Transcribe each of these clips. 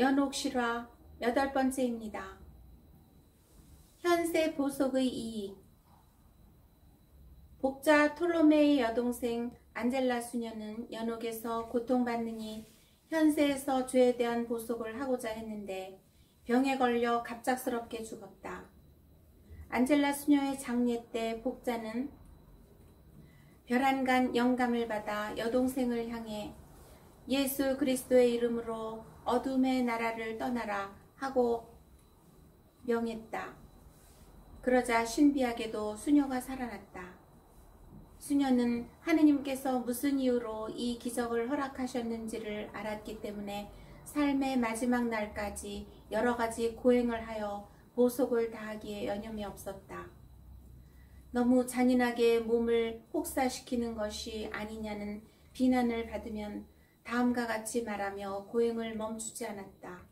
연옥 실화 8번째입니다. 현세 보속의 이익. 복자 톨로메의 여동생 안젤라 수녀는 연옥에서 고통받느니 현세에서 죄에 대한 보속을 하고자 했는데 병에 걸려 갑작스럽게 죽었다. 안젤라 수녀의 장례 때 복자는 별안간 영감을 받아 여동생을 향해 예수 그리스도의 이름으로 어둠의 나라를 떠나라 하고 명했다. 그러자 신비하게도 수녀가 살아났다. 수녀는 하느님께서 무슨 이유로 이 기적을 허락하셨는지를 알았기 때문에 삶의 마지막 날까지 여러 가지 고행을 하여 보속을 다하기에 여념이 없었다. 너무 잔인하게 몸을 혹사시키는 것이 아니냐는 비난을 받으면 다음과 같이 말하며 고행을 멈추지 않았다.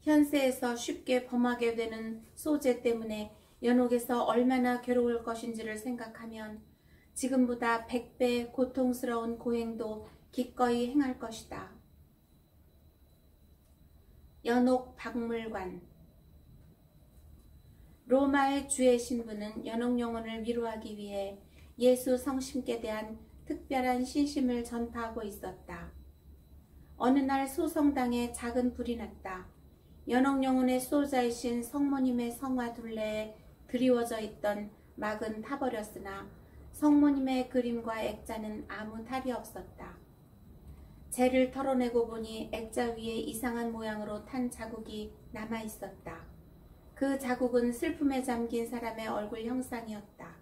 현세에서 쉽게 범하게 되는 소재 때문에 연옥에서 얼마나 괴로울 것인지를 생각하면 지금보다 100배 고통스러운 고행도 기꺼이 행할 것이다. 연옥 박물관. 로마의 주의 신부는 연옥 영혼을 위로하기 위해 예수 성심께 대한 특별한 신심을 전파하고 있었다. 어느 날 소성당에 작은 불이 났다. 연옥 영혼의 수호자이신 성모님의 성화 둘레에 드리워져 있던 막은 타버렸으나 성모님의 그림과 액자는 아무 탈이 없었다. 재를 털어내고 보니 액자 위에 이상한 모양으로 탄 자국이 남아 있었다. 그 자국은 슬픔에 잠긴 사람의 얼굴 형상이었다.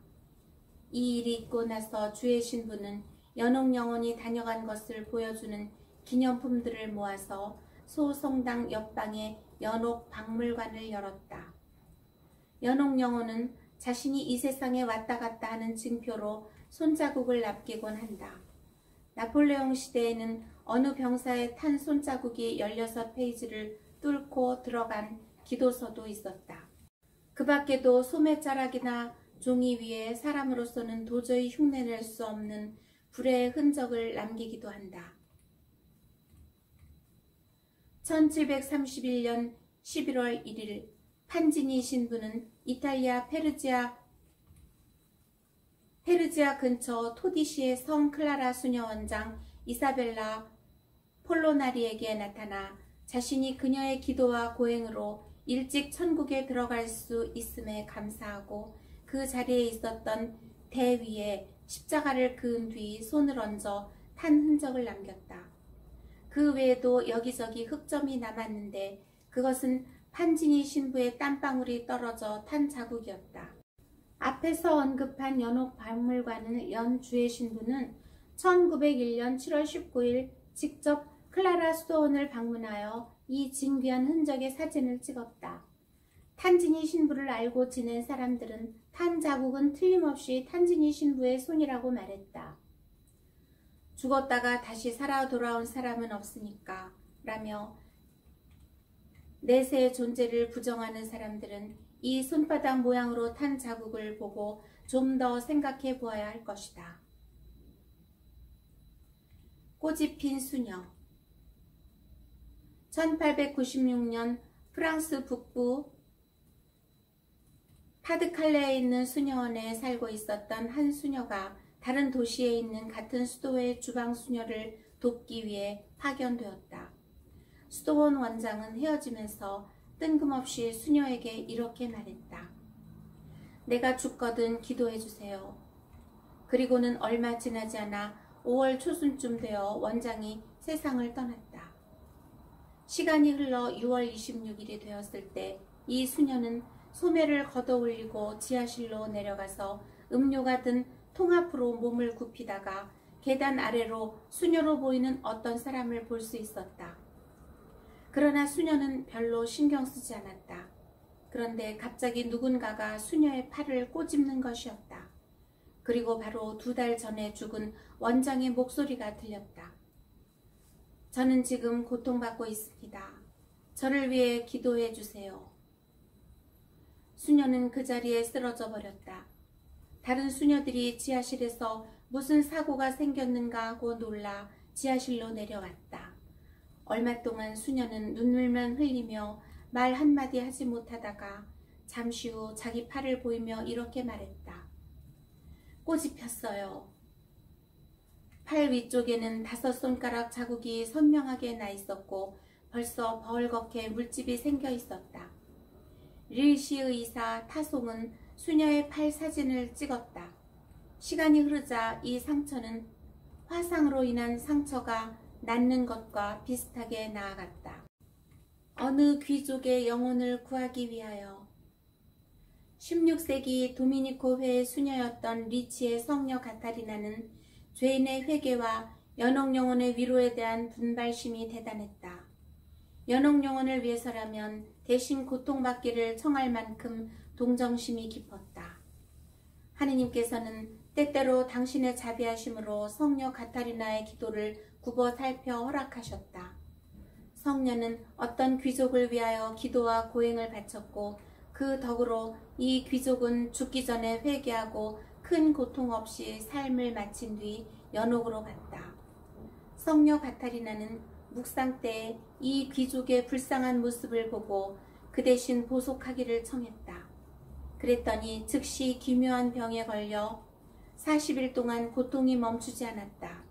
이 일이 있고 나서 주의 신부는 연옥 영혼이 다녀간 것을 보여주는 기념품들을 모아서 소성당 옆방에 연옥 박물관을 열었다. 연옥 영혼은 자신이 이 세상에 왔다 갔다 하는 증표로 손자국을 남기곤 한다. 나폴레옹 시대에는 어느 병사의 탄 손자국이 16페이지를 뚫고 들어간 기도서도 있었다. 그 밖에도 소매자락이나 종이 위에 사람으로서는 도저히 흉내낼 수 없는 불의 흔적을 남기기도 한다. 1731년 11월 1일 판지니 신부는 이탈리아 페르지아 근처 토디시의 성 클라라 수녀 원장 이사벨라 폴로나리에게 나타나 자신이 그녀의 기도와 고행으로 일찍 천국에 들어갈 수 있음에 감사하고 그 자리에 있었던 대 위에 십자가를 그은 뒤 손을 얹어 탄 흔적을 남겼다. 그 외에도 여기저기 흙점이 남았는데 그것은 판지니 신부의 땀방울이 떨어져 탄 자국이었다. 앞에서 언급한 연옥 박물관을 연 주의 신부는 1901년 7월 19일 직접 클라라 수도원을 방문하여 이 진귀한 흔적의 사진을 찍었다. 탄지니 신부를 알고 지낸 사람들은 탄 자국은 틀림없이 탄지니 신부의 손이라고 말했다. 죽었다가 다시 살아 돌아온 사람은 없으니까 라며 내세의 존재를 부정하는 사람들은 이 손바닥 모양으로 탄 자국을 보고 좀 더 생각해 보아야 할 것이다. 꽃이 핀 수녀. 1896년 프랑스 북부 파드칼레에 있는 수녀원에 살고 있었던 한 수녀가 다른 도시에 있는 같은 수도의 주방 수녀를 돕기 위해 파견되었다. 수도원 원장은 헤어지면서 뜬금없이 수녀에게 이렇게 말했다. 내가 죽거든 기도해 주세요. 그리고는 얼마 지나지 않아 5월 초순쯤 되어 원장이 세상을 떠났다. 시간이 흘러 6월 26일이 되었을 때 이 수녀는 소매를 걷어올리고 지하실로 내려가서 음료가 든 통 앞으로 몸을 굽히다가 계단 아래로 수녀로 보이는 어떤 사람을 볼 수 있었다. 그러나 수녀는 별로 신경 쓰지 않았다. 그런데 갑자기 누군가가 수녀의 팔을 꼬집는 것이었다. 그리고 바로 2달 전에 죽은 원장의 목소리가 들렸다. 저는 지금 고통받고 있습니다. 저를 위해 기도해 주세요. 수녀는 그 자리에 쓰러져 버렸다. 다른 수녀들이 지하실에서 무슨 사고가 생겼는가 하고 놀라 지하실로 내려왔다. 얼마 동안 수녀는 눈물만 흘리며 말 한마디 하지 못하다가 잠시 후 자기 팔을 보이며 이렇게 말했다. 꽃이 폈어요. 팔 위쪽에는 5손가락 자국이 선명하게 나 있었고 벌써 벌겋게 물집이 생겨 있었다. 릴시 의사 타송은 수녀의 팔 사진을 찍었다. 시간이 흐르자 이 상처는 화상으로 인한 상처가 낫는 것과 비슷하게 나아갔다. 어느 귀족의 영혼을 구하기 위하여 16세기 도미니코회의 수녀였던 리치의 성녀 가타리나는 죄인의 회개와 연옥 영혼의 위로에 대한 분발심이 대단했다. 연옥 영혼을 위해서라면 대신 고통받기를 청할 만큼 동정심이 깊었다. 하느님께서는 때때로 당신의 자비하심으로 성녀 가타리나의 기도를 굽어 살펴 허락하셨다. 성녀는 어떤 귀족을 위하여 기도와 고행을 바쳤고 그 덕으로 이 귀족은 죽기 전에 회개하고 큰 고통 없이 삶을 마친 뒤 연옥으로 갔다. 성녀 가타리나는 묵상 때에 이 귀족의 불쌍한 모습을 보고 그 대신 보속하기를 청했다. 그랬더니 즉시 기묘한 병에 걸려 40일 동안 고통이 멈추지 않았다.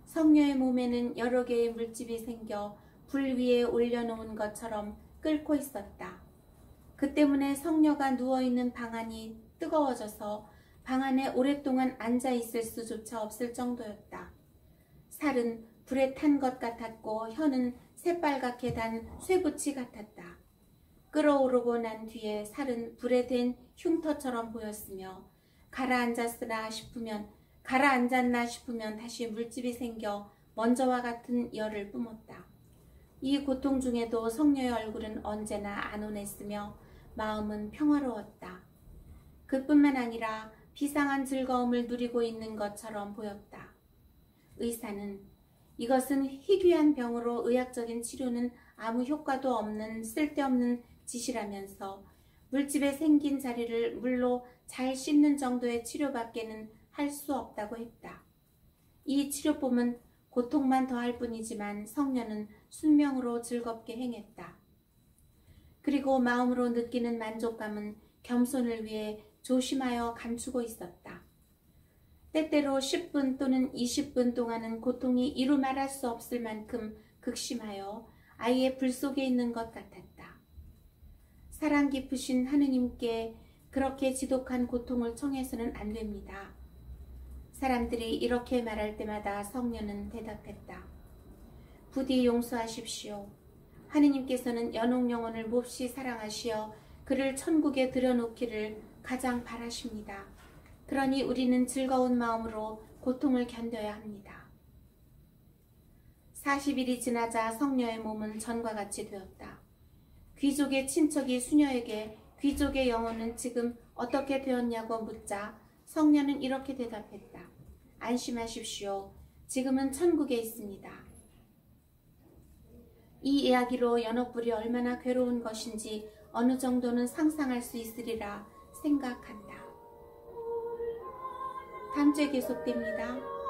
성녀의 몸에는 여러 개의 물집이 생겨 불 위에 올려놓은 것처럼 끓고 있었다. 그 때문에 성녀가 누워있는 방 안이 뜨거워져서 방 안에 오랫동안 앉아있을 수조차 없을 정도였다. 살은 불에 탄 것 같았고 혀는 새빨갛게 단 쇠붙이 같았다. 끓어오르고 난 뒤에 살은 불에 댄 흉터처럼 보였으며 가라앉았나 싶으면 다시 물집이 생겨 먼저와 같은 열을 뿜었다. 이 고통 중에도 성녀의 얼굴은 언제나 안온했으며 마음은 평화로웠다. 그뿐만 아니라 비상한 즐거움을 누리고 있는 것처럼 보였다. 의사는 이것은 희귀한 병으로 의학적인 치료는 아무 효과도 없는 쓸데없는 짓이라면서 물집에 생긴 자리를 물로 잘 씻는 정도의 치료밖에는 할 수 없다고 했다. 이 치료법은 고통만 더할 뿐이지만 성녀는 순명으로 즐겁게 행했다. 그리고 마음으로 느끼는 만족감은 겸손을 위해 조심하여 감추고 있었다. 때때로 10분 또는 20분 동안은 고통이 이루 말할 수 없을 만큼 극심하여 아이의 불 속에 있는 것 같았다. 사랑 깊으신 하느님께 그렇게 지독한 고통을 청해서는 안 됩니다. 사람들이 이렇게 말할 때마다 성녀는 대답했다. 부디 용서하십시오. 하느님께서는 연옥 영혼을 몹시 사랑하시어 그를 천국에 들여놓기를 가장 바라십니다. 그러니 우리는 즐거운 마음으로 고통을 견뎌야 합니다. 40일이 지나자 성녀의 몸은 전과 같이 되었다. 귀족의 친척이 수녀에게 귀족의 영혼은 지금 어떻게 되었냐고 묻자 성녀는 이렇게 대답했다. 안심하십시오. 지금은 천국에 있습니다. 이 이야기로 연옥불이 얼마나 괴로운 것인지 어느 정도는 상상할 수 있으리라 생각한다. 다음 주에 계속됩니다.